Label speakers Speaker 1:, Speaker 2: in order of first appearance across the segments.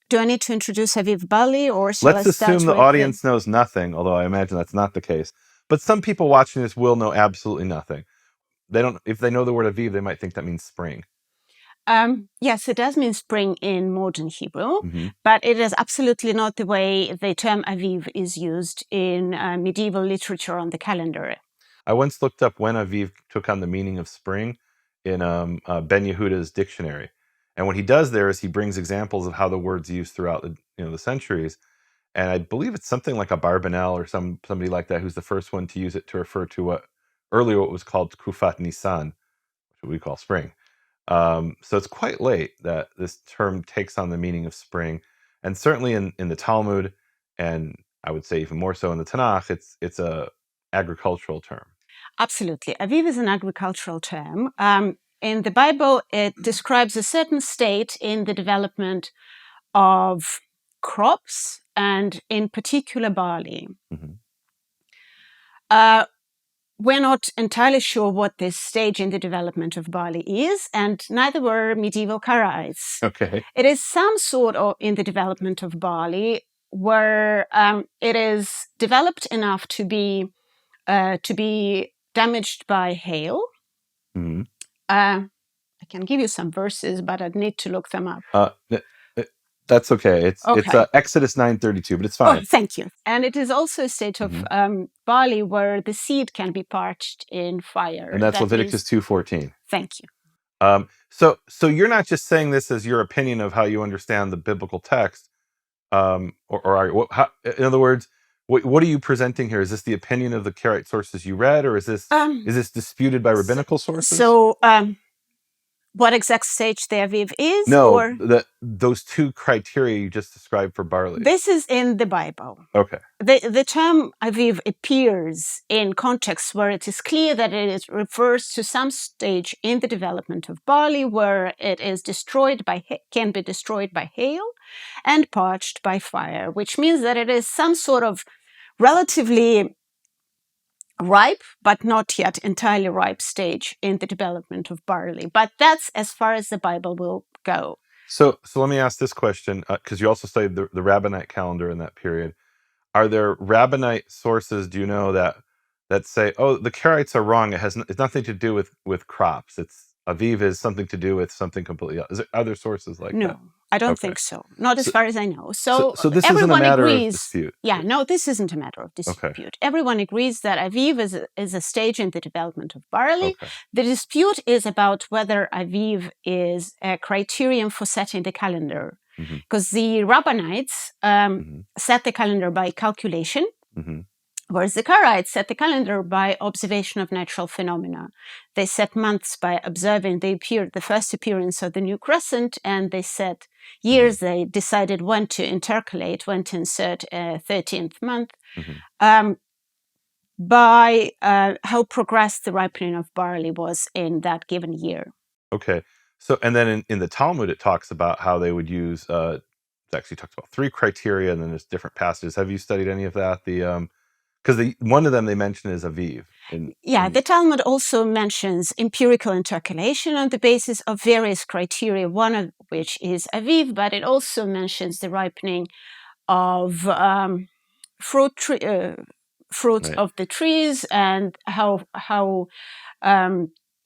Speaker 1: Do I need to introduce Aviv Bali, or shall
Speaker 2: Let's
Speaker 1: I start
Speaker 2: assume the
Speaker 1: with
Speaker 2: audience knows nothing, although I imagine that's not the case. But some people watching this will know absolutely nothing. They don't. If they know the word Aviv, they might think that means spring.
Speaker 1: Yes, it does mean spring in modern Hebrew,
Speaker 2: Hmm.
Speaker 1: but it is absolutely not the way the term Aviv is used in medieval literature on the calendar.
Speaker 2: I once looked up when Aviv took on the meaning of spring in Ben Yehuda's dictionary, and what he does there is he brings examples of how the word's used throughout the centuries. And I believe it's something like a Barbanel or somebody like that who's the first one to use it to refer to what earlier what was called Kufat Nisan, which we call spring. So it's quite late that this term takes on the meaning of spring, and certainly in the Talmud, and I would say even more so in the Tanakh, it's a agricultural term.
Speaker 1: Absolutely. Aviv is an agricultural term. In the Bible, it describes a certain state in the development of crops, and in particular barley.
Speaker 2: Hmm.
Speaker 1: We're not entirely sure what this stage in the development of barley is, and neither were medieval Karaites.
Speaker 2: Okay.
Speaker 1: It is some sort of in the development of barley where it is developed enough to be damaged by hail.
Speaker 2: Hmm.
Speaker 1: I can give you some verses, but I'd need to look them up.
Speaker 2: That's okay. It's
Speaker 1: Okay.
Speaker 2: Exodus 9:32, but it's
Speaker 1: Oh,
Speaker 2: fine.
Speaker 1: thank you. And it is also a state of barley where the seed can be parched in fire.
Speaker 2: And that's
Speaker 1: That
Speaker 2: Leviticus
Speaker 1: is,
Speaker 2: 2:14.
Speaker 1: thank you.
Speaker 2: So you're not just saying this as your opinion of how you understand the biblical text, or are you, in other words, what are you presenting here? Is this the opinion of the Karaite sources you read, or is this disputed by rabbinical sources?
Speaker 1: So, what exact stage the Aviv is?
Speaker 2: No,
Speaker 1: Or
Speaker 2: those two criteria you just described for barley.
Speaker 1: this is in the Bible.
Speaker 2: Okay.
Speaker 1: The term Aviv appears in contexts where it is clear that it refers to some stage in the development of barley where it is can be destroyed by hail and parched by fire, which means that it is some sort of relatively ripe, but not yet entirely ripe stage in the development of barley. But that's as far as the Bible will go.
Speaker 2: So let me ask this question, because you also studied the Rabbinite calendar in that period. Are there Rabbinite sources, do you know, that say, oh, the Karaites are wrong, it's nothing to do with crops, it's Aviv is something to do with something completely else? Is there other sources like that?
Speaker 1: No, I don't
Speaker 2: Okay.
Speaker 1: think so. Not as
Speaker 2: So,
Speaker 1: far as I know. So
Speaker 2: this isn't a
Speaker 1: everyone
Speaker 2: matter of
Speaker 1: agrees.
Speaker 2: dispute.
Speaker 1: Yeah, no, this isn't a matter of
Speaker 2: Okay.
Speaker 1: dispute. Everyone agrees that Aviv is a stage in the development of barley.
Speaker 2: Okay.
Speaker 1: The dispute is about whether Aviv is a criterion for setting the calendar.
Speaker 2: Hmm.
Speaker 1: Because the Rabbinites set the calendar by calculation,
Speaker 2: Hmm.
Speaker 1: whereas the Karaites set the calendar by observation of natural phenomena. They set months by observing the first appearance of the new crescent, and they set years. They decided when to intercalate, when to insert a 13th month, by how progressed the ripening of barley was in that given year.
Speaker 2: Okay. So, and then in the Talmud, it talks about how they would use, it actually talks about 3 criteria, and then there's different passages. Have you studied any of that? Because one of them they mention is Aviv.
Speaker 1: The Talmud also mentions empirical intercalation on the basis of various criteria, one of which is Aviv, but it also mentions the ripening of fruit
Speaker 2: Right.
Speaker 1: of the trees, and how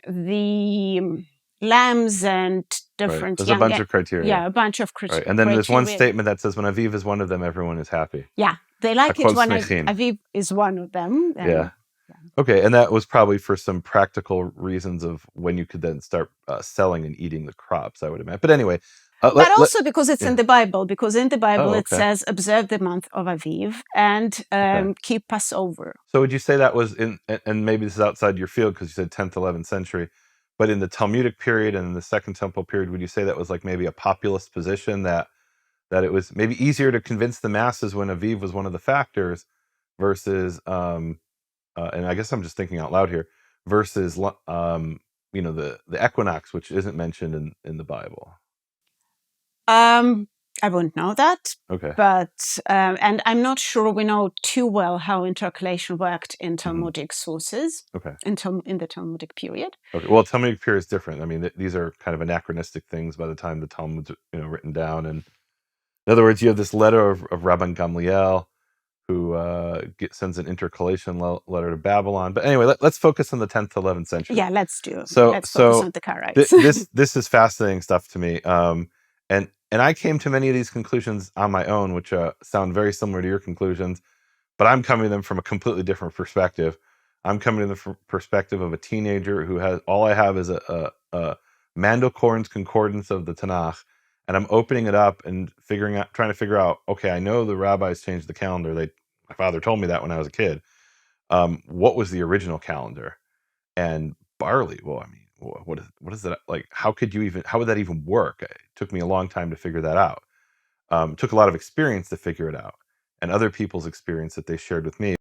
Speaker 1: the lambs and different.
Speaker 2: Right. There's a bunch of criteria.
Speaker 1: Yeah, a bunch of criteria.
Speaker 2: Right. And then there's one statement that says when Aviv is one of them, everyone is happy.
Speaker 1: Yeah, they like it
Speaker 2: Hakol
Speaker 1: when
Speaker 2: smechin.
Speaker 1: Aviv is one of them.
Speaker 2: Yeah. Okay, and that was probably for some practical reasons of when you could then start selling and eating the crops, I would imagine. But anyway.
Speaker 1: But also because it's in the Bible, because in the Bible it
Speaker 2: okay.
Speaker 1: says, observe the month of Aviv and keep Passover.
Speaker 2: So would you say that was and maybe this is outside your field because you said 10th, 11th century, but in the Talmudic period and in the Second Temple period, would you say that was like maybe a populist position, that it was maybe easier to convince the masses when Aviv was one of the factors versus, and I guess I'm just thinking out loud here, versus, the equinox, which isn't mentioned in the Bible?
Speaker 1: I wouldn't know that.
Speaker 2: Okay.
Speaker 1: But, and I'm not sure we know too well how intercalation worked in Talmudic sources.
Speaker 2: Okay.
Speaker 1: In the Talmudic period.
Speaker 2: Okay. Well, Talmudic period is different. I mean, these are kind of anachronistic things by the time the Talmud's written down, and In other words, you have this letter of Rabban Gamliel, who sends an intercalation letter to Babylon. But anyway, let's focus on the 10th to 11th century.
Speaker 1: Yeah, let's do.
Speaker 2: So
Speaker 1: Let's focus on the Karaites.
Speaker 2: this is fascinating stuff to me. And I came to many of these conclusions on my own, which sound very similar to your conclusions, but I'm coming to them from a completely different perspective. I'm coming to the perspective of a teenager who has all I have is a Mandelkorn's concordance of the Tanakh, and I'm opening it up and trying to figure out. Okay, I know the rabbis changed the calendar. My father told me that when I was a kid. What was the original calendar? And barley. Well, I mean, what is that like? How would that even work? It took me a long time to figure that out. Took a lot of experience to figure it out, and other people's experience that they shared with me.